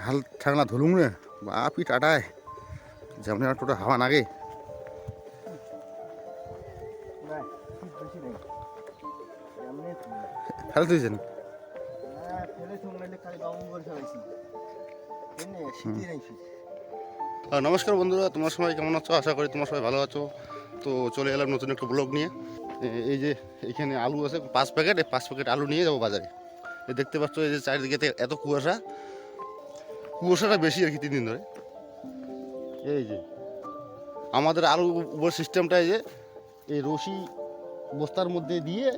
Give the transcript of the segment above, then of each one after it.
হাল ঠাংলা ধুলুম রে বাপি টাটায় যেমন আর টোটা হাওয়া নাগে ফেলে তুইছেন। নমস্কার বন্ধুরা, তোমার সবাই কেমন আছো? আশা করি তোমার সবাই ভালো আছো। তো চলে এলাম নতুন একটা ব্লগ নিয়ে। এই যে এখানে আলু আছে 5 প্যাকেট, এই 5 প্যাকেট আলু নিয়ে যাবো বাজারে। এই দেখতে পাচ্ছ এই যে চারিদিকে এত কুয়াশাটা বেশি আর কি 3 দিন ধরে। এই যে আমাদের আলু উপর সিস্টেমটা এই যে এই রশি বস্তার মধ্যে দিয়ে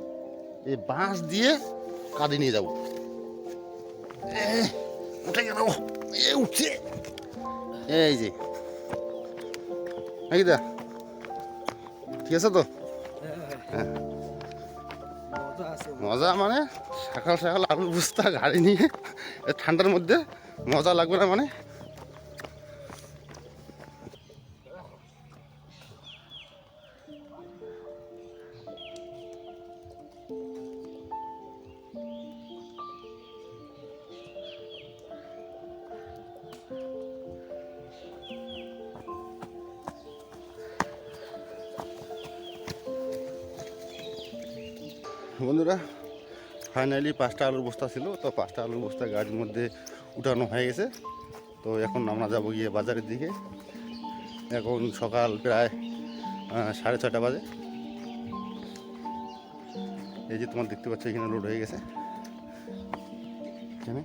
এই বাঁশ দিয়ে কাঁধে নিয়ে যাবো। উঠে গেল, উঠছে এই যে নাকি দা, ঠিক আছে তো? হ্যাঁ, মজা মানে সকাল সকাল আলুর বস্তা গাড়ি নিয়ে ঠান্ডার মধ্যে মজা লাগবে না মানে। বন্ধুরা ফাইনালি 5টা আলুর বস্তা ছিল, তো 5টা আলুর বস্তা গাড়ির মধ্যে উঠানো হয়ে গেছে। তো এখন আমরা যাবো গিয়ে বাজারের দিকে। এখন সকাল প্রায় 6:30 বাজে। এই যে তোমার দেখতে পাচ্ছ এখানে লোড হয়ে গেছে, এখানে